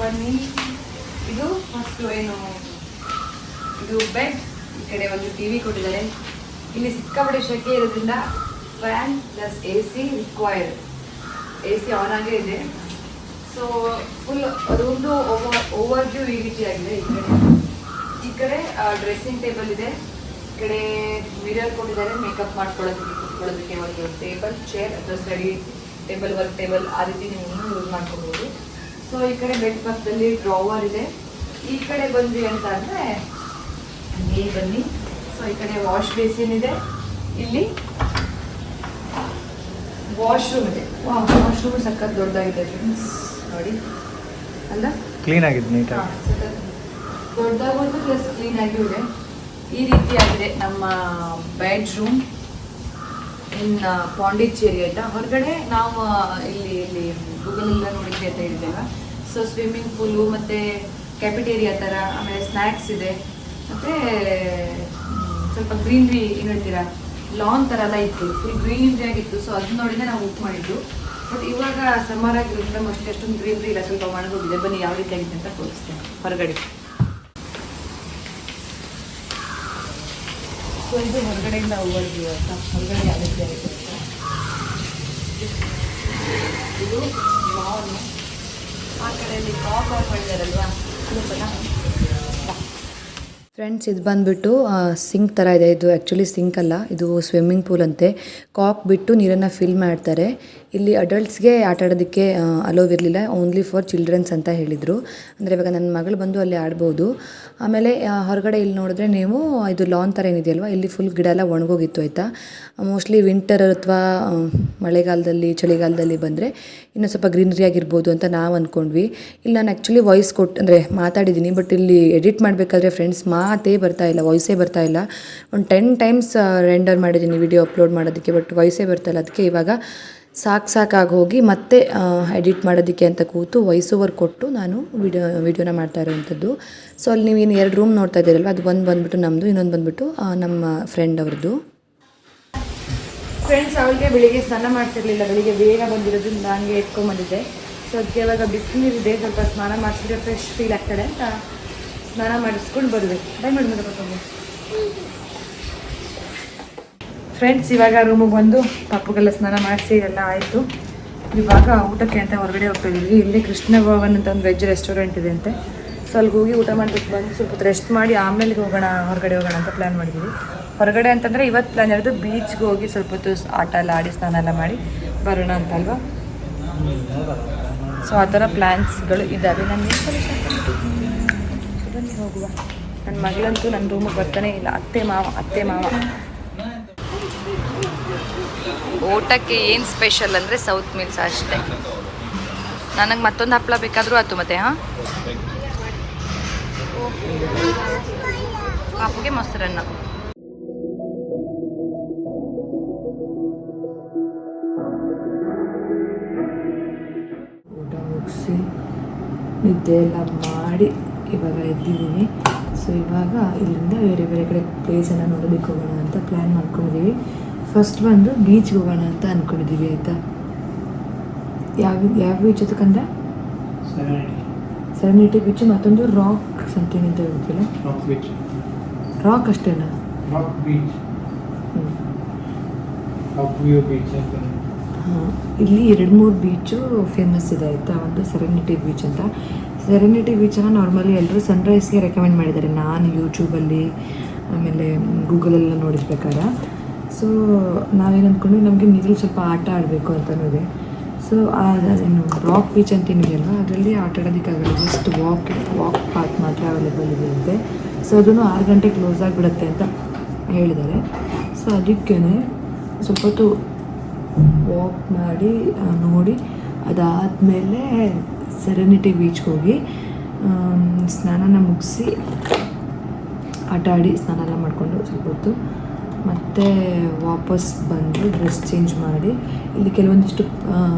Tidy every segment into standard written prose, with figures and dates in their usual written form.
ಬನ್ನಿ, ಇದು ಫಸ್ಟ್ ಏನು ಇದು ಬೆಡ್, ಈ ಕಡೆ ಒಂದು ಟಿವಿ ಕೊಟ್ಟಿದ್ದಾರೆ. ಇಲ್ಲಿ ಸಿಕ್ಕಾಪಟ್ಟೆ ಶೆಕೆ ಇರೋದ್ರಿಂದ fan plus AC required. AC on ಆಗೇ ಇದೆ. ಸೊ ಫುಲ್ ಅದೊಂದು ಓವರ್ ವ್ಯೂ ಈ ರೀತಿಯಾಗಿದೆ. ಈ ಕಡೆ ಡ್ರೆಸ್ಸಿಂಗ್ ಟೇಬಲ್ ಇದೆ, ಈ ಕಡೆ ಮಿರರ್ ಕೊಟ್ಟಿದ್ದಾರೆ ಮೇಕಪ್ ಮಾಡ್ಕೊಳ್ಳೋದಕ್ಕೆ, ಕುತ್ಕೊಳ್ಳೋದಕ್ಕೆ ಒಂದು ಟೇಬಲ್, ಚೇರ್ ಅಥವಾ ಸ್ಟಡಿ ಟೇಬಲ್, ವರ್ಕ್ ಟೇಬಲ್ ಆ ರೀತಿ ನೀವು ಯೂಸ್ ಮಾಡ್ಕೋಬೋದು. ಸೊ ಈ ಕಡೆ ಬೆಡ್ ಪಕ್ಕದಲ್ಲಿ ಡ್ರಾವರ್ ಇದೆ. ಈ ಕಡೆ ಬಂದ್ವಿ ಅಂತ ಅಂದರೆ ಇಲ್ಲಿ ಬನ್ನಿ. ಸೊ ಈ ಕಡೆ ವಾಶ್ ಬೇಸಿನ್ ಇದೆ, ಇಲ್ಲಿ ವಾಶ್ರೂಮ್ ಇದೆ. ವಾಶ್ರೂಮ್ ಸಖತ್ ದೊಡ್ಡದಾಗಿದೆ ಫ್ರೆಂಡ್ಸ್, ನೋಡಿ ಅಲ್ಲ, ಕ್ಲೀನ್ ಆಗಿದೆ, ನೀಟಾಗಿ ದೊಡ್ಡದಾಗೋದು ಪ್ಲಸ್ ಕ್ಲೀನ್ ಆಗಿಯೂ ಇದೆ. ಈ ರೀತಿಯಾಗಿದೆ ನಮ್ಮ ಬೆಡ್ರೂಮ್ ಇನ್ ಪಾಂಡಿಚೇರಿ ಆಯಿತಾ. ಹೊರಗಡೆ ನಾವು ಇಲ್ಲಿ ಗೂಗಲೆಲ್ಲ ನೋಡಿದ್ವಿ ಅಂತ ಹೇಳಿದ್ದೆಲ್ಲ. ಸೊ ಸ್ವಿಮ್ಮಿಂಗ್ ಪೂಲು ಮತ್ತು ಕ್ಯಾಫೆಟೇರಿಯಾ ಥರ, ಆಮೇಲೆ ಸ್ನ್ಯಾಕ್ಸ್ ಇದೆ, ಮತ್ತು ಸ್ವಲ್ಪ ಗ್ರೀನ್ರಿ ಏನು ಹೇಳ್ತೀರಾ ಲಾನ್ ಥರ ಎಲ್ಲ ಇತ್ತು, ಫುಲ್ ಗ್ರೀನ್ರಿ ಆಗಿತ್ತು. ಸೊ ಅದನ್ನ ನೋಡಿದ್ರೆ ನಾವು ಬುಕ್ ಮಾಡಿದ್ದು. ಬಟ್ ಇವಾಗ ಸಮ್ಮರ್ ಆಗಿರೋದ್ರಿಂದ ಮೋಸ್ಟ್ಲಿ ಅಷ್ಟೊಂದು ಗ್ರೀನ್ರಿ ಇಲ್ಲ, ಸ್ವಲ್ಪ ಒಣಗೋಗಿದೆ. ಬನ್ನಿ ಯಾವ ರೀತಿ ಆಗಿದೆ ಅಂತ ತೋರಿಸ್ತೇನೆ ಹೊರಗಡೆ. ಸೊ ಇದು ಹೊರಗಡೆಯಿಂದ ಹೋಗೋದು ಅಂತ, ಹೊರಗಡೆ ಯಾವ ರೀತಿ ಆಗಿದೆ ಅಂತ. ಇದು ಮಾಲ್, ಆ ಕಡೆಯಲ್ಲಿ ಕಾಫ್ ಆಫ್ ಮಾಡಿದಾರಲ್ವಾ, ಫ್ರೆಂಡ್ಸ್ ಇದು ಬಂದುಬಿಟ್ಟು ಸಿಂಕ್ ಥರ ಇದೆ. ಇದು ಆ್ಯಕ್ಚುಲಿ ಸಿಂಕ್ ಅಲ್ಲ, ಇದು ಸ್ವಿಮ್ಮಿಂಗ್ ಪೂಲ್ ಅಂತೆ. ಕಾಕ್ ಬಿಟ್ಟು ನೀರನ್ನು ಫಿಲ್ ಮಾಡ್ತಾರೆ. ಇಲ್ಲಿ ಅಡಲ್ಟ್ಸ್ಗೆ ಆಟ ಆಡೋದಕ್ಕೆ ಅಲೋವ್ ಇರಲಿಲ್ಲ, ಓನ್ಲಿ ಫಾರ್ ಚಿಲ್ಡ್ರನ್ಸ್ ಅಂತ ಹೇಳಿದರು. ಅಂದರೆ ಇವಾಗ ನನ್ನ ಮಗಳು ಬಂದು ಅಲ್ಲಿ ಆಡ್ಬೋದು. ಆಮೇಲೆ ಹೊರಗಡೆ ಇಲ್ಲಿ ನೋಡಿದ್ರೆ ನೀವು ಇದು ಲಾನ್ ಥರ ಏನಿದೆಯಲ್ವ, ಇಲ್ಲಿ ಫುಲ್ ಗಿಡ ಎಲ್ಲ ಒಣಗೋಗಿತ್ತು ಆಯಿತಾ. ಮೋಸ್ಟ್ಲಿ ವಿಂಟರ್ ಅಥವಾ ಮಳೆಗಾಲದಲ್ಲಿ ಚಳಿಗಾಲದಲ್ಲಿ ಬಂದರೆ ಇನ್ನೂ ಸ್ವಲ್ಪ ಗ್ರೀನರಿ ಆಗಿರ್ಬೋದು ಅಂತ ನಾವು ಅಂದ್ಕೊಂಡ್ವಿ. ಇಲ್ಲಿ ನಾನು ಆ್ಯಕ್ಚುಲಿ ವಾಯ್ಸ್ ಅಂದರೆ ಮಾತಾಡಿದ್ದೀನಿ, ಬಟ್ ಇಲ್ಲಿ ಎಡಿಟ್ ಮಾಡಬೇಕಾದ್ರೆ ಫ್ರೆಂಡ್ಸ್ ಮಾತೇ ಬರ್ತಾಯಿಲ್ಲ, ವಾಯ್ಸೇ ಬರ್ತಾಯಿಲ್ಲ. ಒಂದು 10 ಟೈಮ್ಸ್ ರೆಂಡರ್ ಮಾಡಿದ್ದೀನಿ ವಿಡಿಯೋ ಅಪ್ಲೋಡ್ ಮಾಡೋದಕ್ಕೆ, ಬಟ್ ವಾಯ್ಸೇ ಬರ್ತಾಯಿಲ್ಲ. ಅದಕ್ಕೆ ಇವಾಗ ಸಾಕಾಗಿ ಹೋಗಿ ಮತ್ತೆ ಎಡಿಟ್ ಮಾಡೋದಕ್ಕೆ ಅಂತ ಕೂತು ವಾಯ್ಸ್ ಓವರ್ ಕೊಟ್ಟು ನಾನು ವಿಡಿಯೋನ ಮಾಡ್ತಾ ಇರೋವಂಥದ್ದು. ಸೊ ಅಲ್ಲಿ ನೀವು ಏನು 2 ರೂಮ್ ನೋಡ್ತಾ ಇದ್ದೀರಲ್ವ, ಅದು ಒಂದು ಬಂದುಬಿಟ್ಟು ನಮ್ಮದು, ಇನ್ನೊಂದು ಬಂದುಬಿಟ್ಟು ನಮ್ಮ ಫ್ರೆಂಡ್ ಅವ್ರದ್ದು. ಫ್ರೆಂಡ್ಸ್ ಅವಳಿಗೆ ಬೆಳಿಗ್ಗೆ ಸ್ನಾನ ಮಾಡ್ತಿರ್ಲಿಲ್ಲ, ಬೆಳಿಗ್ಗೆ ಬೇಗ ಬಂದಿರೋದ್ರಿಂದ ಹಂಗೆ ಎತ್ಕೊಂಡ್ಬಂದಿದ್ದೆ. ಸೊ ಅದಕ್ಕೆ ಇವಾಗ ಬಿಸಿನೀರಿದೆ, ಸ್ವಲ್ಪ ಸ್ನಾನ ಮಾಡಿಸಿದ್ರೆ ಫ್ರೆಶ್ ಫೀಲ್ ಆಗ್ತದೆ ಅಂತ ಸ್ನಾನ ಮಾಡಿಸ್ಕೊಂಡು ಬರಬೇಕು. ಬೈ ಮಾಡಿ ಬರ್ಕೊಂಡು ಫ್ರೆಂಡ್ಸ್ ಇವಾಗ ರೂಮಿಗೆ ಬಂದು ಪಾಪುಗೆಲ್ಲ ಸ್ನಾನ ಮಾಡಿಸಿ ಎಲ್ಲ ಆಯಿತು. ಇವಾಗ ಊಟಕ್ಕೆ ಅಂತ ಹೊರಗಡೆ ಹೋಗ್ತಾಯಿದ್ವಿ. ಇಲ್ಲಿ ಕೃಷ್ಣ ಭವನ್ ಅಂತ ಒಂದು ವೆಜ್ ರೆಸ್ಟೋರೆಂಟ್ ಇದೆ ಅಂತೆ. ಸೊ ಅಲ್ಲಿಗೆ ಹೋಗಿ ಊಟ ಮಾಡಿಬಿಟ್ಟು ಬಂದು ಸ್ವಲ್ಪ ರೆಸ್ಟ್ ಮಾಡಿ ಆಮೇಲೆ ಹೊರಗಡೆ ಹೋಗೋಣ ಅಂತ ಪ್ಲ್ಯಾನ್ ಮಾಡಿದ್ದೀವಿ. ಹೊರಗಡೆ ಅಂತಂದರೆ ಇವತ್ತು ಪ್ಲ್ಯಾನ್ ಇರೋದು ಬೀಚ್ಗೆ ಹೋಗಿ ಸ್ವಲ್ಪ ಹೊತ್ತು ಆಟ ಎಲ್ಲ ಆಡಿ ಸ್ನಾನ ಎಲ್ಲ ಮಾಡಿ ಬರೋಣ ಅಂತಲ್ವಾ. ಸೊ ಆ ಥರ ಪ್ಲ್ಯಾನ್ಸ್ಗಳು ಇದ್ದಾವೆ. ನಾನು ಬನ್ನಿ ಹೋಗುವ. ನನ್ನ ಮಗಳಂತೂ ನನ್ನ ರೂಮಿಗೆ ಬರ್ತಾನೆ ಇಲ್ಲ, ಅತ್ತೆ ಮಾವ. ಊಟಕ್ಕೆ ಏನು ಸ್ಪೆಷಲ್ ಅಂದರೆ ಸೌತ್ ಮೀಲ್ಸ್ ಅಷ್ಟೇ. ನನಗೆ ಮತ್ತೊಂದು ಹಪ್ಪಳ ಬೇಕಾದರೂ ಆಯ್ತು ಮತ್ತೆ. ಹಾಂ, ಪಾಪುಗೆ ಮೊಸರನ್ನ. ಊಟ ಮುಗಿಸಿ ನಿದ್ದೆ ಎಲ್ಲ ಮಾಡಿ ಇವಾಗ ಎದ್ದಿದ್ದೀನಿ. ಸೊ ಇವಾಗ ಇಲ್ಲಿಂದ ಬೇರೆ ಬೇರೆ ಕಡೆ ಪ್ಲೇಸನ್ನು ನೋಡೋದಕ್ಕೆ ಹೋಗೋಣ ಅಂತ ಪ್ಲ್ಯಾನ್ ಮಾಡ್ಕೊಂಡಿದ್ದೀವಿ. ಫಸ್ಟ್ ಬಂದು ಬೀಚ್ಗೆ ಹೋಗೋಣ ಅಂತ ಅಂದ್ಕೊಂಡಿದ್ದೀವಿ ಆಯಿತಾ. ಯಾವ ಬೀಚ್ ಅದಕ್ಕಂದ್ರೆ ಸೆರೆನಿಟಿ ಬೀಚ್, ಮತ್ತೊಂದು ರಾಕ್ ಸಮಥಿಂಗ್ ಅಂತ ಹೇಳ್ತಿಲ್ಲ, ರಾಕ್ ಅಷ್ಟೇನಾ? ಹಾಂ, ಇಲ್ಲಿ 2-3 ಬೀಚು ಫೇಮಸ್ ಇದೆ ಆಯಿತಾ. ಒಂದು ಸೆರೆನಿಟಿ ಬೀಚ್ ಅಂತ. ಸೆರೆನಿಟಿ ಬೀಚನ್ನು ನಾರ್ಮಲಿ ಎಲ್ಲರೂ ಸನ್ರೈಸ್ಗೆ ರೆಕಮೆಂಡ್ ಮಾಡಿದ್ದಾರೆ, ನಾನು ಯೂಟ್ಯೂಬಲ್ಲಿ ಆಮೇಲೆ ಗೂಗಲೆಲ್ಲ ನೋಡಿರ್ಬೇಕಾದ್ರೆ. ಸೊ ನಾವೇನು ಅಂದ್ಕೊಂಡ್ವಿ, ನಮಗೆ ನೀರಲ್ಲಿ ಸ್ವಲ್ಪ ಆಟ ಆಡಬೇಕು ಅಂತಲೂ ಇದೆ. ಸೊ ಏನು ರಾಕ್ ಬೀಚ್ ಅಂತ ಏನಿದೆಯಲ್ವ, ಅದರಲ್ಲಿ ಆಟ ಆಡೋದಕ್ಕಾಗಲ್ಲ, ಜಸ್ಟ್ ವಾಕ್ ಪಾತ್ ಮಾತ್ರ ಅವೈಲೇಬಲ್ ಇದೆ ಅಂತೆ. ಸೊ ಅದನ್ನು 6 ಗಂಟೆ ಕ್ಲೋಸ್ ಆಗಿಬಿಡುತ್ತೆ ಅಂತ ಹೇಳಿದ್ದಾರೆ. ಸೊ ಅದಕ್ಕೇ ಸ್ವಲ್ಪ ಹೊತ್ತು ವಾಕ್ ಮಾಡಿ ನೋಡಿ ಅದಾದಮೇಲೆ ಸೆರೆನಿಟಿ ಬೀಚ್ಗೆ ಹೋಗಿ ಸ್ನಾನನ ಮುಗಿಸಿ ಆಟ ಆಡಿ ಸ್ನಾನ ಎಲ್ಲ ಮಾಡಿಕೊಂಡು ಸ್ವಲ್ಪ ಹೊತ್ತು ಮತ್ತು ವಾಪಸ್ ಬಂದು ಡ್ರೆಸ್ ಚೇಂಜ್ ಮಾಡಿ ಇಲ್ಲಿ ಕೆಲವೊಂದಿಷ್ಟು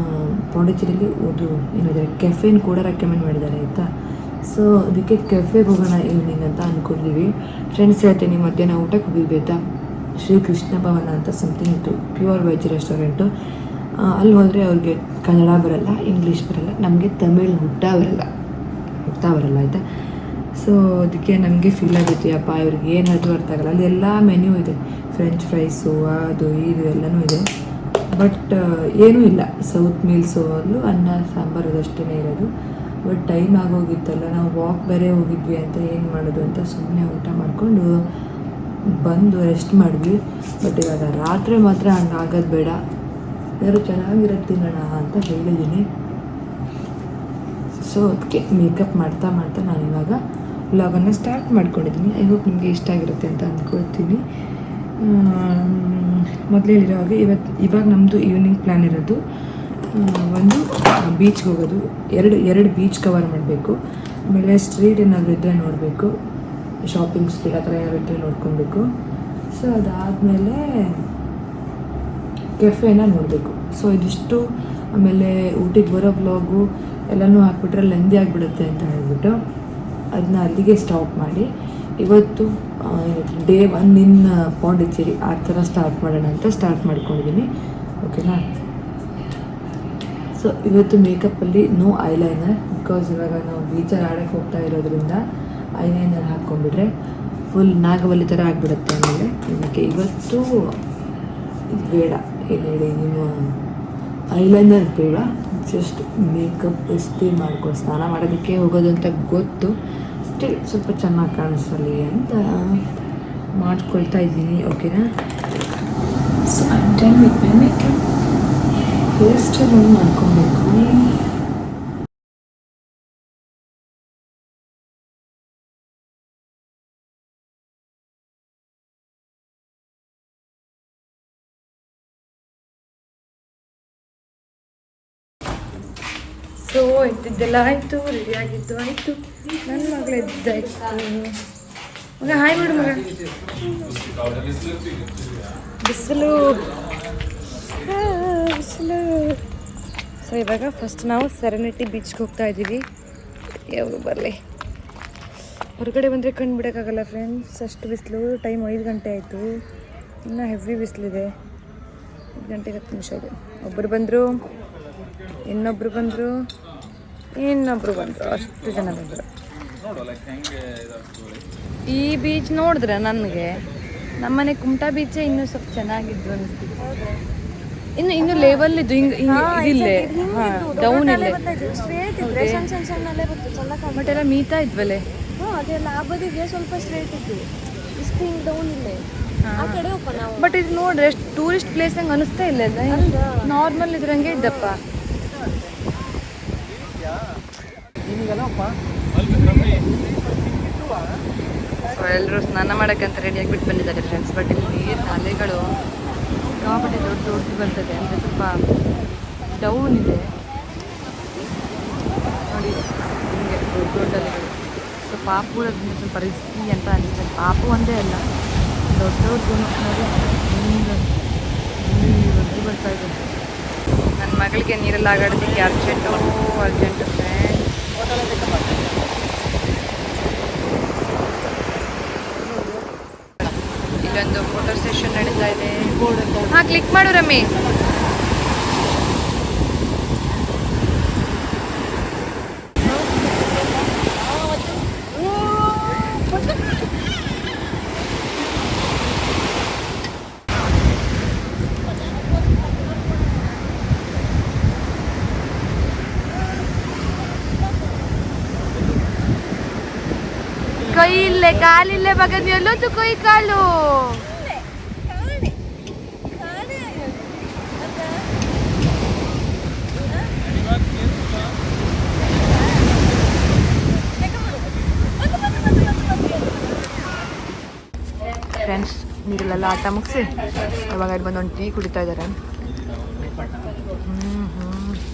ಪಾಂಡಿಚೇರಿಯಲ್ಲಿ ಅದು ಏನಿದೆ ಕೆಫೆನ್ ಕೂಡ ರೆಕಮೆಂಡ್ ಮಾಡಿದ್ದಾರೆ ಆಯಿತಾ. ಸೊ ಅದಕ್ಕೆ ಕೆಫೆಗೆ ಹೋಗೋಣ ಈವ್ನಿಂಗ್ ಅಂತ ಅಂದ್ಕೊಂಡಿದ್ದೀವಿ. ಫ್ರೆಂಡ್ಸ್ ಹೇಳ್ತೀನಿ, ಮಧ್ಯಾಹ್ನ ಊಟಕ್ಕೆ ಹೋಗಿದ್ವಿ ಆಯಿತಾ. ಶ್ರೀ ಕೃಷ್ಣ ಭವನ ಅಂತ ಸಮಥಿಂಗ್ ಇತ್ತು, ಪ್ಯೂರ್ ವೆಜ್ ರೆಸ್ಟೋರೆಂಟು. ಅಲ್ಲಿ ಹೋದರೆ ಅವ್ರಿಗೆ ಕನ್ನಡ ಬರಲ್ಲ, ಇಂಗ್ಲೀಷ್ ಬರಲ್ಲ, ನಮಗೆ ತಮಿಳ್ ಹುಟ್ಟ ಬರಲ್ಲ ಹೋಗ್ತಾ ಬರಲ್ಲ ಆಯಿತಾ. ಸೊ ಅದಕ್ಕೆ ನಮಗೆ ಫೀಲ್ ಆಗುತ್ತೆ ಅಪ್ಪ ಇವ್ರಿಗೆ ಏನಾದರೂ ಅರ್ಥ ಆಗಲ್ಲ. ಅಲ್ಲಿ ಎಲ್ಲ ಮೆನ್ಯೂ ಇದೆ, ಫ್ರೆಂಚ್ ಫ್ರೈಸು ಅದು ಇದು ಎಲ್ಲನೂ ಇದೆ, ಬಟ್ ಏನೂ ಇಲ್ಲ. ಸೌತ್ ಮೀಲ್ಸು ಅಲ್ಲೂ ಅನ್ನ ಸಾಂಬಾರು ಅದಷ್ಟೇ ಇರೋದು. ಬಟ್ ಟೈಮ್ ಆಗೋಗಿತ್ತಲ್ಲ, ನಾವು ವಾಕ್ ಬೇರೆ ಹೋಗಿದ್ವಿ ಅಂತ ಏನು ಮಾಡೋದು ಅಂತ ಸುಮ್ಮನೆ ಊಟ ಮಾಡಿಕೊಂಡು ಬಂದು ರೆಸ್ಟ್ ಮಾಡಿದ್ವಿ. ಬಟ್ ಇವಾಗ ರಾತ್ರಿ ಮಾತ್ರ ಹಂಗಾಗೋದು ಬೇಡ, ಯಾರು ಚೆನ್ನಾಗಿರೋದು ತಿನ್ನೋಣ ಅಂತ ಹೇಳಿದ್ದೀನಿ. ಸೊ ಅದಕ್ಕೆ ಮೇಕಪ್ ಮಾಡ್ತಾ ನಾನು ಇವಾಗ ವ್ಲಾಗನ್ನು ಸ್ಟಾರ್ಟ್ ಮಾಡ್ಕೊಂಡಿದ್ದೀನಿ. ಐ ಹೋಪ್ ನಿಮಗೆ ಇಷ್ಟ ಆಗಿರುತ್ತೆ ಅಂತ ಅಂದ್ಕೊಳ್ತೀನಿ. ಮೊದಲು ಹೇಳಿರೋ ಹಾಗೆ ಇವಾಗ ನಮ್ಮದು ಈವ್ನಿಂಗ್ ಪ್ಲ್ಯಾನ್ ಇರೋದು, ಒಂದು ಬೀಚ್ಗೆ ಹೋಗೋದು, ಎರಡು ಬೀಚ್ ಕವರ್ ಮಾಡಬೇಕು. ಆಮೇಲೆ ಸ್ಟ್ರೀಟ್ ಏನಾದರೂ ಇದ್ದರೆ ನೋಡಬೇಕು, ಶಾಪಿಂಗ್ ಸ್ಟ್ರೀಟ್ ಆ ಥರ ಏನಾದ್ರು ಇದ್ದರೆ ನೋಡ್ಕೊಬೇಕು. ಸೊ ಅದಾದಮೇಲೆ ಕೆಫೆನ ನೋಡಬೇಕು. ಸೊ ಇದಿಷ್ಟು, ಆಮೇಲೆ ಊಟಿಗೆ ಬರೋ ಬ್ಲಾಗು ಎಲ್ಲನೂ ಹಾಕ್ಬಿಟ್ರೆ ಲೆಂದಿ ಆಗಿಬಿಡುತ್ತೆ ಅಂತ ಹೇಳ್ಬಿಟ್ಟು ಅದನ್ನ ಅಲ್ಲಿಗೆ ಸ್ಟಾಪ್ ಮಾಡಿ ಇವತ್ತು ಡೇ 1 ಇನ್ ಪಾಂಡಿಚೇರಿ ಆ ಥರ ಸ್ಟಾರ್ಟ್ ಮಾಡೋಣ ಅಂತ ಸ್ಟಾರ್ಟ್ ಮಾಡ್ಕೊಂಡಿದ್ದೀನಿ. ಓಕೆನಾ. ಸೊ ಇವತ್ತು ಮೇಕಪ್ಪಲ್ಲಿ ನೋ ಐಲೈನರ್, ಬಿಕಾಸ್ ಇವಾಗ ನಾವು ಬೀಚಲ್ಲಿ ಆಡೋಕ್ಕೆ ಹೋಗ್ತಾ ಇರೋದ್ರಿಂದ ಐಲೈನರ್ ಹಾಕ್ಕೊಂಡ್ಬಿಟ್ರೆ ಫುಲ್ ನಾಗವಲ್ಲಿ ಥರ ಆಗಿಬಿಡುತ್ತೆ. ಆಮೇಲೆ ಅದಕ್ಕೆ ಇವತ್ತು ಇದು ಬೇಡ, ಏನು ಹೇಳಿ, ನಿಮ್ಮ ಐಲೈನರ್ ಬೇಡ, ಜಸ್ಟ್ ಮೇಕಪ್ ಎಷ್ಟೇ ಮಾಡ್ಕೊಂಡು ಸ್ನಾನ ಮಾಡೋದಕ್ಕೆ ಹೋಗೋದು ಅಂತ ಗೊತ್ತು, ಸ್ಟಿಲ್ ಸ್ವಲ್ಪ ಚೆನ್ನಾಗಿ ಕಾಣಿಸಲಿ ಅಂತ ಮಾಡ್ಕೊಳ್ತಾ ಇದ್ದೀನಿ. ಓಕೆನಾ. So I am done with my makeup. Hair style ಒಂದು ಮಾಡ್ಕೊಬೇಕು. ಸೊ ಎದ್ದಿದ್ದೆಲ್ಲ ಆಯಿತು, ರೆಡಿಯಾಗಿದ್ದು ಆಯಿತು, ನನ್ನ ಮಗಳು ಎದ್ದಾಯಿತು. ಮಗ ಹಾಯ್ ಮಾಡು ಮಗ. ಬಿಸಿಲು ಬಿಸಿಲು. ಸೊ ಇವಾಗ ಫಸ್ಟ್ ನಾವು ಸೆರೆನಿಟಿ ಬೀಚ್ಗೆ ಹೋಗ್ತಾ ಇದ್ದೀವಿ. ಯಾವಾಗ ಬರಲಿ, ಹೊರಗಡೆ ಬಂದರೆ ಕಣ್ಣು ಬಿಡೋಕ್ಕಾಗಲ್ಲ ಫ್ರೆಂಡ್ಸ್, ಅಷ್ಟು ಬಿಸಿಲು. ಟೈಮ್ 5 ಗಂಟೆ ಆಯಿತು, ಇನ್ನೂ ಹೆವಿ ಬಿಸಿಲಿದೆ. 5 ಗಂಟೆಗೆ 10 ನಿಮಿಷ ಇದೆ. ಒಬ್ಬರು ಬಂದರು, ಇನ್ನೊಬ್ರು ಬಂದರು, ಅಷ್ಟು ಜನ ಬಂದರು. ಈ ಬೀಚ್ ನೋಡಿದ್ರೆ ನನಗೆ ನಮ್ಮನೆ ಕುಮಟಾ ಬೀಚೇ ಇನ್ನೂ ಸ್ವಲ್ಪ ಚೆನ್ನಾಗಿದ್ದು ಅನಿಸ್ತಿತ್ತು. ಇನ್ನು ಲೆವೆಲ್ ಇದು ಇದಿಲ್ಲೇ, ಡೌನ್ ಇಲ್ಲೇ, ಬಟ್ ಎಲ್ಲ ಮೀತಾ ಇದ್ವಲ್ಲೇ. ಅದೆಲ್ಲ ಆ ಬದಿಗೆ ಸ್ವಲ್ಪ ಸ್ಟ್ರೇಟ್ ಇದ್ದು, ಇಷ್ಟು ಹಿಂಗೆ ಡೌನ್ ಇಲ್ಲೇ. ಬಟ್ ಇದು ನೋಡ್ರೆ ಟೂರಿಸ್ಟ್ ಪ್ಲೇಸ್ ಹಂಗೆ ಅನಿಸ್ತಾ ಇಲ್ಲ, ನಾರ್ಮಲ್ ಇದ್ರಂಗೆ ಇದ್ದಪ್ಪ. ಸೊ ಎಲ್ಲರೂ ಸ್ನಾನ ಮಾಡೋಕ್ಕಂತ ರೆಡಿಯಾಗಿ ಬಿಟ್ಟು ಬಂದಿದ್ದಾರೆ ಫ್ರೆಂಡ್ಸ್. ಬಟ್ ಇಲ್ಲಿ ನೀರಿನ ಅಲೆಗಳು ಸಿಕ್ಕಾಪಟ್ಟೆ ದೊಡ್ಡ ಬರ್ತದೆ, ಅಂದರೆ ಸ್ವಲ್ಪ ಡೌನ್ ಇದೆ ನೋಡಿ, ಹಿಂಗೆ ದೊಡ್ಡ ಅಲೆಗಳು. ಸೊ ಪಾಪು ಅದನ್ನ ಸ್ವಲ್ಪ ರಿಸ್ಕಿ ಅಂತ ಅನಿಸ್ತದೆ. ಪಾಪು ಒಂದೇ ಅಲ್ಲ, ದೊಡ್ಡವ್ರದ್ದು ನೋಡಿ ಹಿಂಗೆ ದೊಡ್ಡ ಬರ್ತಾ ಇದೆ. ನನ್ನ ಮಗಳಿಗೆ ನೀರಲ್ಲಿ ಆಗಾಡೋದಕ್ಕೆ ಅರ್ಜೆಂಟು ಫ್ರೆಂಡ್ಸ್. ಇಲ್ಲೊಂದು ಫೋಟೋ ಸೆಷನ್ ನಡೀತಾ ಇದೆ. ಹಾಂ, ಕ್ಲಿಕ್ ಮಾಡು ರಮ್ಮಿ. ಕೈ ಇಲ್ಲೇ, ಕಾಲಿಲ್ಲೇ ಬಗದ್ ಎಲ್ಲೊತ್ತು ಕೈ ಕಾಲು. ಫ್ರೆಂಡ್ಸ್ ನೀರಲ್ಲೆಲ್ಲ ಆಟ ಮುಗಿಸಿ ಇವಾಗ ಇಲ್ಲಿ ಬಂದು ಒಂದು ಟೀ ಕುಡಿತಾ ಇದ್ದಾರೆ.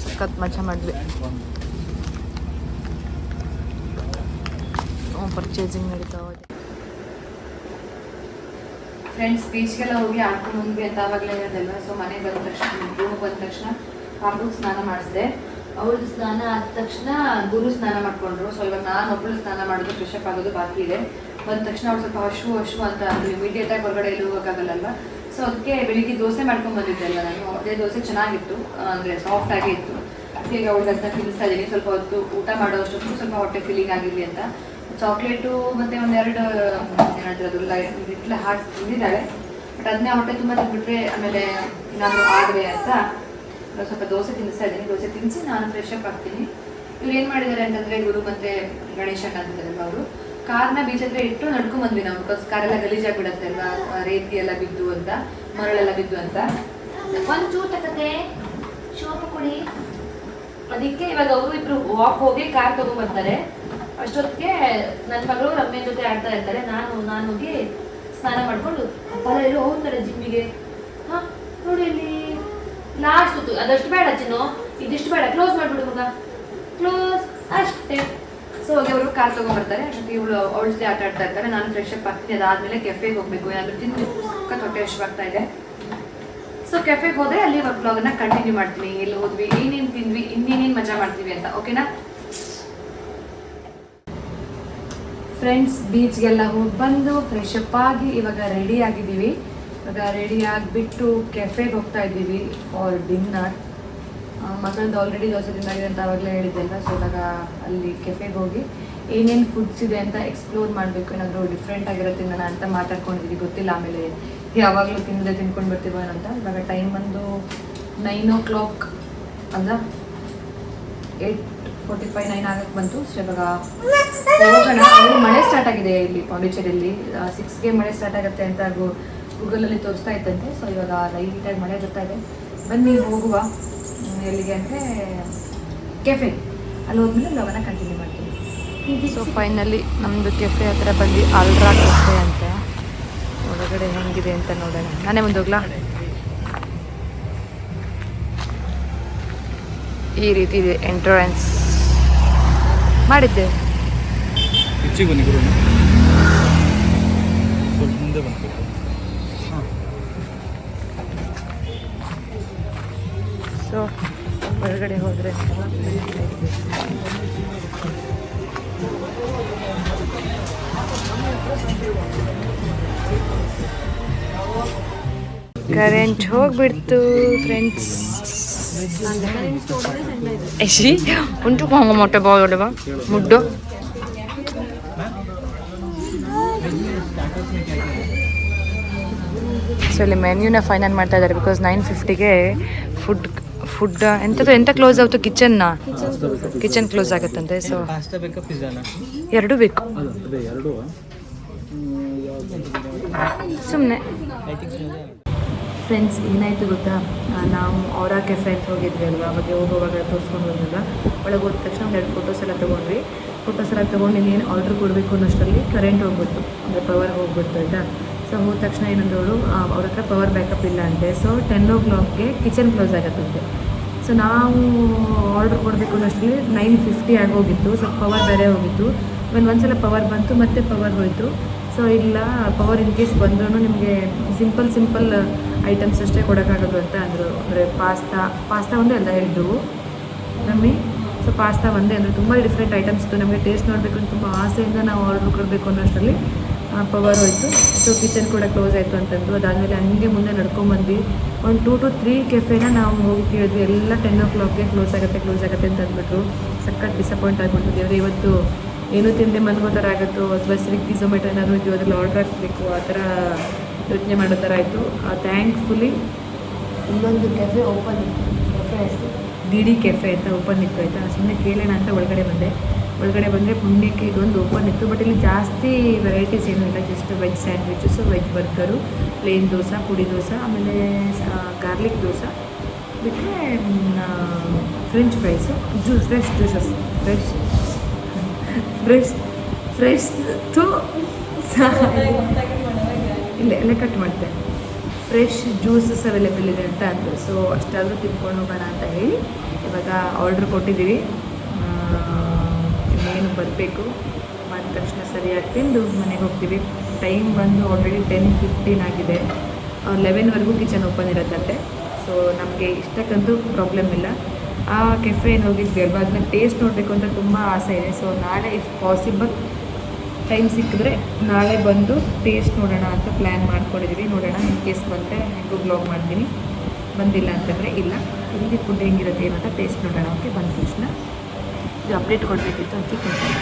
ಸಖತ್ ಮಜಾ ಮಾಡಿದ್ವಿ. ಪರ್ಚೇಸಿಂಗ್ ನಡೀತಾ ಹೋದೆ ಫ್ರೆಂಡ್ಸ್. ಬೀಚ್ಗೆಲ್ಲ ಹೋಗಿ ಆಡ್ಕೊಂಡು ಬಂದ್ವಿ ಅಂತ ಆವಾಗಲೇ ಇರೋದಲ್ಲ. ಸೊ ಮನೆಗೆ ಬಂದ ತಕ್ಷಣ, ರೂಮಿಗೆ ಬಂದ ತಕ್ಷಣ ಪಾಪುಗೆ ಸ್ನಾನ ಮಾಡಿಸಿದೆ. ಅವ್ರದ್ದು ಸ್ನಾನ ಆದ ತಕ್ಷಣ ಗುರು ಸ್ನಾನ ಮಾಡ್ಕೊಂಡ್ರು. ಸೊ ಇವಾಗ ನಾನು ಒಬ್ಬಳು ಸ್ನಾನ ಮಾಡೋದು, ಫ್ರೆಶ್ ಅಪ್ ಆಗೋದು ಬಾಕಿ ಇದೆ. ಬಂದ ತಕ್ಷಣ ಅವ್ರು ಸ್ವಲ್ಪ ಹಶು ಅಂತ ಅಂದರು. ಇಮಿಡಿಯೇಟಾಗಿ ಹೊರಗಡೆ ಎಲ್ಲೂ ಹೋಗೋಕ್ಕಾಗಲ್ಲ. ಸೊ ಅದಕ್ಕೆ ಬೆಳಿಗ್ಗೆ ದೋಸೆ ಮಾಡ್ಕೊಂಡು ಬಂದಿದ್ದೆ ಅಲ್ಲ ನಾನು. ಅದೇ ದೋಸೆ ಚೆನ್ನಾಗಿತ್ತು, ಅಂದರೆ ಸಾಫ್ಟಾಗೇ ಇತ್ತು. ಈಗ ಅವ್ಳಿಗಂತ ತಿನ್ನಿಸ್ತಾ ಇದ್ದೀನಿ. ಸ್ವಲ್ಪ ಹೊತ್ತು ಊಟ ಮಾಡೋಷ್ಟೊತ್ತು ಸ್ವಲ್ಪ ಹೊಟ್ಟೆ ಫೀಲಿಂಗ್ ಆಗಿರಲಿ ಅಂತ ಚಾಕ್ಲೇಟು ಮತ್ತು ಒಂದೆರಡು ಏನಾದರೂ ಲಿಟ್ಲ್ ಹಾರ್ಟ್ ತಿಂದಿದ್ದಾಳೆ. ಬಟ್ ಅದನ್ನೇ ಹೊಟ್ಟೆ ತುಂಬ ತಿಂದ್ಬಿಟ್ರೆ ಆಮೇಲೆ ಏನಾದರೂ ಆದರೆ ಅಂತ ಸ್ವಲ್ಪ ದೋಸೆ ತಿನ್ನಿಸ್ತಾ ಇದ್ದೀನಿ. ದೋಸೆ ತಿನ್ನಿಸಿ ನಾನು ಫ್ರೆಶ್ ಅಪ್ ಆಗ್ತೀನಿ. ಇವ್ರು ಏನು ಮಾಡಿದ್ದಾರೆ ಅಂತಂದರೆ ಗುರು ಮತ್ತು ಗಣೇಶ ಅಂತಿದ್ದಾರಲ್ವ ಅವರು ಕಾರ್ನ ಬೀಚ್ ಹತ್ರ ಇಟ್ಟು ನಡ್ಕೊಂಡ್ಬಂದ್ವಿ ನಾವು. ಬಿಕಾಸ್ ಕಾರೆಲ್ಲ ಗಲೀಜಾಗಿಬಿಡುತ್ತೆ ಅಲ್ವಾ, ರೇತಿ ಎಲ್ಲ ಬಿದ್ದು ಅಂತ, ಮರಳೆಲ್ಲ ಬಿದ್ದು ಅಂತ. ಒಂದು ಚೂರು ತಗತ್ತೆ ಶೋಪ ಕೊಡಿ. ಅದಕ್ಕೆ ಇವಾಗ ಅವರು ಇಬ್ರು ವಾಕ್ ಹೋಗಿ ಕಾರ್ ತಗೊಂಡ್ಬರ್ತಾರೆ. ಅಷ್ಟೊತ್ತಿಗೆ ನನ್ನ ಮಗಳು ರಮ್ಯ ಜೊತೆ ಆಡ್ತಾ ಇರ್ತಾರೆ. ನಾನು ಹೋಗಿ ಸ್ನಾನ ಮಾಡಿಕೊಂಡು ಅಪ್ಪಲ್ಲ ಎಲ್ಲೋ ಹೋಗ್ತಾರೆ ಜಿಮ್ಮಿಗೆ. ಹಾಂ ನೋಡಿ ಇಲ್ಲಿ ಲಾಸ್ಟ್ ಹೊತ್ತು ಅದಷ್ಟು ಬೇಡ ಚಿನ್ನು, ಇದಿಷ್ಟು ಬೇಡ, ಕ್ಲೋಸ್ ಮಾಡಿಬಿಡು ಮಗ, ಕ್ಲೋಸ್ ಅಷ್ಟೇ. ಸೊ ಹೋಗಿ ಅವರು ಕಾರ್ ತೊಗೊಂಡ್ಬರ್ತಾರೆ. ಅಷ್ಟೊತ್ತಿಗೆ ಅವಳ ಜೊತೆ ಆಟ ಆಡ್ತಾ ಇರ್ತಾರೆ. ನಾನು ಫ್ರೆಶ್ ಅಪ್ ಆಗ್ತೀನಿ. ಅದಾದಮೇಲೆ ಕೆಫೆಗೆ ಹೋಗಬೇಕು, ಏನಾದರೂ ತಿಂದು ಸಕ್ಕ ಹೊಟ್ಟೆ ಹಸಿವಾಗ್ತಾ ಇದೆ. ಸೊ ಕೆಫೆಗೆ ಹೋದರೆ ಅಲ್ಲಿ ವ್ಲಾಗನ್ನ ಕಂಟಿನ್ಯೂ ಮಾಡ್ತೀನಿ. ಎಲ್ಲಿ ಹೋದ್ವಿ, ಏನೇನು ತಿಂದ್ವಿ, ಇನ್ನೇನೇನು ಮಜಾ ಮಾಡ್ತೀವಿ ಅಂತ. ಓಕೆನಾ ಫ್ರೆಂಡ್ಸ್? ಬೀಚ್ಗೆಲ್ಲ ಹೋಗಿ ಬಂದು ಫ್ರೆಶ್ ಅಪ್ ಆಗಿ ಇವಾಗ ರೆಡಿ ಆಗಿದ್ದೀವಿ. ಇವಾಗ ರೆಡಿ ಆಗಿಬಿಟ್ಟು ಕೆಫೆಗೆ ಹೋಗ್ತಾ ಇದ್ದೀವಿ ಫಾರ್ ಡಿನ್ನರ್. ಮಗಳದ್ದು ಆಲ್ರೆಡಿ ದೋಸೆ ತಿಂದಾಗಿದೆ ಅಂತ ಆವಾಗಲೇ ಹೇಳಿದ್ದೆಲ್ಲ. ಸೊ ಇವಾಗ ಅಲ್ಲಿ ಕೆಫೆಗೆ ಹೋಗಿ ಏನೇನು ಫುಡ್ಸ್ ಇದೆ ಅಂತ ಎಕ್ಸ್ಪ್ಲೋರ್ ಮಾಡಬೇಕು. ಏನಾದರೂ ಡಿಫ್ರೆಂಟ್ ಆಗಿರೋ ತಿನ್ನೋಣ ಅಂತ ಮಾತಾಡ್ಕೊಂಡಿದ್ದೀವಿ. ಗೊತ್ತಿಲ್ಲ ಆಮೇಲೆ ಯಾವಾಗಲೂ ತಿನ್ಕೊಂಡು ಬರ್ತೀವೋ ಅಂತ. ಇವಾಗ ಟೈಮ್ ಬಂದು 9 o'clock ಅಲ್ಲ, 8:45 9 ಆಗಕ್ಕೆ ಬಂತು. ಸೊ ಇವಾಗ ಹೋಗೋಣ. ಮಳೆ ಸ್ಟಾರ್ಟ್ ಆಗಿದೆ ಇಲ್ಲಿ ಪಾಂಡಿಚೇರಿಯಲ್ಲಿ. 6ಗೆ ಮಳೆ ಸ್ಟಾರ್ಟ್ ಆಗುತ್ತೆ ಅಂತ ಗೂಗಲಲ್ಲಿ ತೋರಿಸ್ತಾ ಇತ್ತಂತೆ. ಸೊ ಇವಾಗ ಲೈಟಾಗಿ ಮಳೆ ಬರ್ತಾ ಇದೆ. ಬನ್ನಿ ಹೋಗುವ. ಎಲ್ಲಿಗೆ ಅಂದರೆ ಕೆಫೆ. ಅಲ್ಲಿ ಹೋದ್ಮೇಲೆ ಲೋಗನ ಕಂಟಿನ್ಯೂ ಮಾಡ್ತೀವಿ. ಸೊ ಫೈನಲಿ ನಮ್ಮದು ಕೆಫೆ ಹತ್ರ ಬಂದು ಅಲ್ರಾ ಕೆಫೆ ಅಂತ. ಒಳಗಡೆ ಹೆಂಗಿದೆ ಅಂತ ನೋಡೋಣ. ನಾನೇ ಮುಂದೆ ಹೋಗ್ಲಾ? ಈ ರೀತಿ ಇದೆ ಎಂಟ್ರೆನ್ಸ್. ಮಾಡಿದ್ದೆ ಬನ್ನಿ ಗುರು, ಸ್ವಲ್ಪ ಮುಂದೆ ಬಂತು. ಸೊ ಹೊರಗಡೆ ಹೋದರೆ ಕರೆಂಟ್ ಹೋಗ್ಬಿಡ್ತು ಫ್ರೆಂಡ್ಸ್. ಎಸಿ ಉಂಟು ಹೋಗೋ ಮೊಟ್ಟೆ ಬಾವ ಮುಡ್ಡು. ಸೊ ಇಲ್ಲಿ ಮೆನ್ಯೂನ ಫೈನಲ್ ಮಾಡ್ತಾ ಇದ್ದಾರೆ. ಬಿಕಾಸ್ 9:50ಗೆ ಫುಡ್ ಎಂತ ಕ್ಲೋಸ್ ಆಗುತ್ತೆ. ಕಿಚನ್ ಕ್ಲೋಸ್ ಆಗುತ್ತಂತೆ. ಸೊ ಎರಡೂ ಬೇಕು ಸುಮ್ಮನೆ. ಫ್ರೆಂಡ್ಸ್ ಏನಾಯಿತು ಗೊತ್ತಾ, ನಾವು ಅವರ ಕೆಫೆ ಅಂತ ಹೋಗಿದ್ವಿ ಅಲ್ವಾ, ಅವಾಗ ಹೋಗುವಾಗ ತೋರಿಸ್ಕೊಂಡು ಹೋದ್ನಲ್ಲ. ಒಳಗೆ ಹೋದ ತಕ್ಷಣ ಒಂದೆರಡು ಫೋಟೋಸ್ ಎಲ್ಲ ತೊಗೊಂಡ್ವಿ. ಫೋಟೋಸ್ ಎಲ್ಲ ತೊಗೊಂಡು ಇನ್ನೇನು ಆರ್ಡ್ರ್ ಕೊಡಬೇಕು ಅನ್ನೋಷ್ಟರಲ್ಲಿ ಕರೆಂಟ್ ಹೋಗ್ಬಿಟ್ಟು, ಅಂದರೆ ಪವರ್ ಹೋಗ್ಬಿಡ್ತು ಆಯಿತಾ. ಸೊ ಹೋದ ತಕ್ಷಣ ಏನಂದವರು ಅವ್ರ ಹತ್ರ ಪವರ್ ಬ್ಯಾಕಪ್ ಇಲ್ಲ ಅಂತೆ. ಸೊ 10 o'clockಗೆ ಕಿಚನ್ ಕ್ಲೋಸ್ ಆಗುತ್ತಂತೆ. ಸೊ ನಾವು ಆರ್ಡ್ರ್ ಕೊಡಬೇಕು ಅನ್ನೋಷ್ಟರಲ್ಲಿ 9:50 ಆಗೋಗಿತ್ತು. ಸೊ ಪವರ್ ಬೇರೆ ಹೋಗಿತ್ತು. ಒಂದ್ಸಲ ಪವರ್ ಬಂತು, ಮತ್ತೆ ಪವರ್ ಹೋಯಿತು. ಸೊ ಇಲ್ಲ, ಪವರ್ ಇನ್ ಕೇಸ್ ಬಂದ್ರೂ ನಿಮಗೆ ಸಿಂಪಲ್ ಐಟಮ್ಸ್ ಅಷ್ಟೇ ಕೊಡೋಕ್ಕಾಗೋದು ಅಂತ ಅಂದರು. ಅಂದರೆ ಪಾಸ್ತಾ ಒಂದೇ ಅಲ್ಲ ಹೇಳಿದ್ದೆವು ನಮ್ಮಿ. ಸೊ ಪಾಸ್ತಾ ಒಂದೇ ಅಂದರೆ ತುಂಬ ಡಿಫ್ರೆಂಟ್ ಐಟಮ್ಸ್ ಇತ್ತು. ನಮಗೆ ಟೇಸ್ಟ್ ನೋಡಬೇಕು ಅಂತ ತುಂಬ ಆಸೆಯಿಂದ ನಾವು ಆರ್ಡ್ರ್ ಕೊಡಬೇಕು ಅನ್ನೋಷ್ಟರಲ್ಲಿ ಪವರ್ ಹೋಯಿತು. ಸೊ ಕಿಚನ್ ಕೂಡ ಕ್ಲೋಸ್ ಆಯಿತು ಅಂತಂದು. ಅದಾದಮೇಲೆ ಹಂಗೆ ಮುಂದೆ ನಡ್ಕೊಂಡ್ಬಂದ್ವಿ. ಒಂದು 2 to 3 ಕೆಫೆನ ನಾವು ಹೋಗಿ ಕೇಳಿದ್ವಿ. ಎಲ್ಲ 10 o'clockಗೆ ಕ್ಲೋಸ್ ಆಗುತ್ತೆ ಅಂತ ಅಂದ್ಬಿಟ್ರು. ಸಖತ್ ಡಿಸಪಾಯಿಂಟ್ ಆಗಿಬಿಟ್ಟು, ದೇವ್ರೆ ಇವತ್ತು ಏನೂ ತಿಂದೆ ಮನ್ಗೋ ಥರ ಆಗುತ್ತೋ, ಅಥವಾ ಸ್ವಿಗ್ಗಿ ಝೊಮ್ಯಾಟೊ ಏನಾದರೂ ಇದೆಯೋ ಅದ್ರಲ್ಲಿ ಆರ್ಡ್ರ್ ಹಾಕಬೇಕು ಆ ಥರ ಯೋಚನೆ ಮಾಡೋ ಥರ ಆಯಿತು. ಥ್ಯಾಂಕ್ಫುಲಿ ಇಲ್ಲೊಂದು ಕೆಫೆ ಓಪನ್ ಇತ್ತು. ಕೆಫೆ ಹೆಸರು DD ಕೆಫೆ ಅಂತ ಓಪನ್ ಇತ್ತು ಆಯಿತಾ. ಸುಮ್ಮನೆ ಕೇಳೋಣ ಅಂತ ಒಳಗಡೆ ಬಂದರೆ ಪುಣ್ಯಕ್ಕೆ ಇದೊಂದು ಓಪನ್ ಇತ್ತು. ಬಟ್ ಇಲ್ಲಿ ಜಾಸ್ತಿ ವೆರೈಟೀಸ್ ಏನೂ ಇಲ್ಲ. Just veg sandwiches, veg burger, plain dosa, podi dosa, ಆಮೇಲೆ ಗಾರ್ಲಿಕ್ ದೋಸೆ ಬಿಟ್ಟರೆ French fries, fresh juices, fresh ಇಲ್ಲ ಕಟ್ ಮಾಡ್ತೆ. ಫ್ರೆಶ್ ಜ್ಯೂಸಸ್ ಅವೈಲೇಬಲ್ ಇದೆ ಅಂತ ಅಂದರು. ಸೊ ಅಷ್ಟಾದರೂ ತಿನ್ಕೊಂಡು ಹೋಗೋಣ ಅಂತ ಹೇಳಿ ಇವಾಗ ಆರ್ಡ್ರ್ ಕೊಟ್ಟಿದ್ದೀವಿ. ಇನ್ನೇನು ಬರಬೇಕು, ಬಂದ ತಕ್ಷಣ ಸರಿಯಾಗಿ ತಿಂದು ಮನೆಗೆ ಹೋಗ್ತೀವಿ. ಟೈಮ್ ಬಂದು ಆಲ್ರೆಡಿ 10:15 ಆಗಿದೆ. 11ವರೆಗೂ ಕಿಚನ್ ಓಪನ್ ಇರೋದಂತೆ. ಸೊ ನಮಗೆ ಇಷ್ಟಕ್ಕಂತೂ ಪ್ರಾಬ್ಲಮ್ ಇಲ್ಲ. ಆ ಕೆಫೆಗೆ ಹೋಗಿದ್ವಿ ಅಲ್ವಾ, ಅದನ್ನ ಟೇಸ್ಟ್ ನೋಡಬೇಕು ಅಂತ ತುಂಬ ಆಸೆ ಇದೆ. ಸೊ ನಾಳೆ ಇಫ್ ಪಾಸಿಬಲ್ ಟೈಮ್ ಸಿಕ್ಕಿದ್ರೆ ನಾಳೆ ಬಂದು ಟೇಸ್ಟ್ ನೋಡೋಣ ಅಂತ ಪ್ಲ್ಯಾನ್ ಮಾಡ್ಕೊಂಡಿದ್ದೀವಿ. ನೋಡೋಣ, ಇನ್ ಕೇಸ್ ಬಂದರೆ ಹೆಂಗೂ ಬ್ಲಾಗ್ ಮಾಡ್ತೀನಿ. ಬಂದಿಲ್ಲ ಅಂತಂದರೆ ಇಲ್ಲ. ಇಲ್ಲಿ ಫುಡ್ ಹೆಂಗಿರುತ್ತೆ ಏನಂತ ಟೇಸ್ಟ್ ನೋಡೋಣ. ಓಕೆ, ಬಂದ ತಕ್ಷಣ ಇದು ಅಪ್ಡೇಟ್ ಕೊಡಬೇಕಿತ್ತು ಅಂತ ಕೊಡ್ತೀನಿ.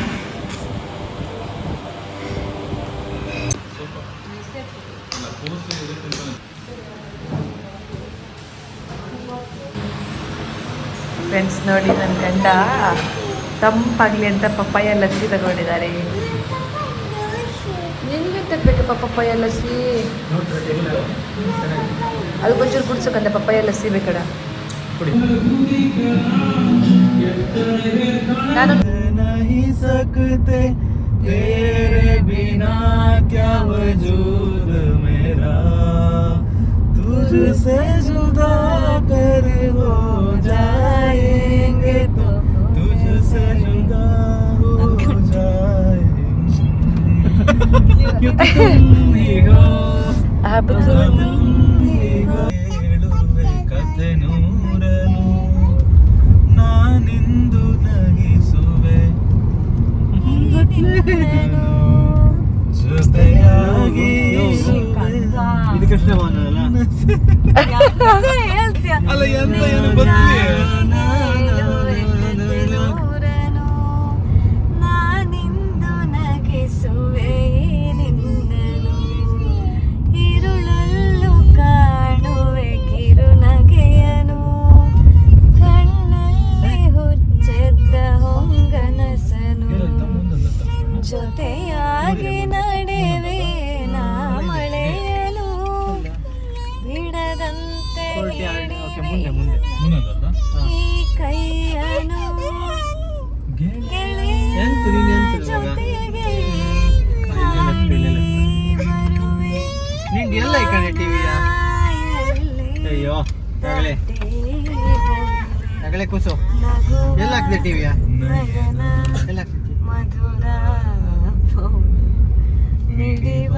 ಫ್ರೆಂಡ್ಸ್ ನೋಡಿ, ನನ್ನ ಗಂಡ ತಂಪಾಗಲಿ ಅಂತ ಪಪ್ಪಾಯ ಲಸ್ಸಿ ತಗೊಂಡಿದ್ದಾರೆ. ನಿನಗೆ ತಗಬೇಕಪ್ಪ ಪಪ್ಪಾಯ ಲಸ್ಸಿ? ಅದಕ್ಕೊಂಚೂರು ಕುಡ್ಸೋಕಂತ ಪಪ್ಪಾಯ ಲಸ್ಸಿ ಬೇಕಡ. ನಾನು नहीं सकते तेरे बिना क्या वजूद मेरा, तुझसे जुदा कर हो जाएंगे तो तुझसे जुदा हो जाएंगे तुम ही हो ಹೇಳುವೆ ಕಥೆ ನೂರನು, ನಾನಿಂದು ನಗಿಸುವೆ ಜೊತೆಯಾಗಿ ಇದು ಕೃಷ್ಣವಾನ ಅಲ್ಲ ಅಲ್ಲ ಎಂತ ಏನು ನಾನಿಂದು ನಗಿಸುವೆ ನಿನ್ನನು, ഇരുളಲ್ಲೂ ಕಾಣುವೆ ಕಿರುನಗೆಯನು, ಕಣ್ಣಲ್ಲಿ ಹುಚ್ಚೆದ್ದ ಹೊಂಗನಸನು, ಜೊತೆಯಾಗಿ ನಡೆವೆ ನಾ ಮಳೆಯನು, ಬಿಡದಂತೆ ಈ ಕೈಯನು, ಗೆಳೆಯ ಜೊತೆಗೆ ಬರುವೆ ಎಲ್ಲ ಈ ಕಡೆ ಟಿವಿಯ ಅಯ್ಯೋ ತಗಳೆ ಕೂಸು ಎಲ್ಲ ಹಾಕ್ದೆ ಟಿವಿಯ ಎಲ್ಲ ಮಧುರ ಮಿಡಿವ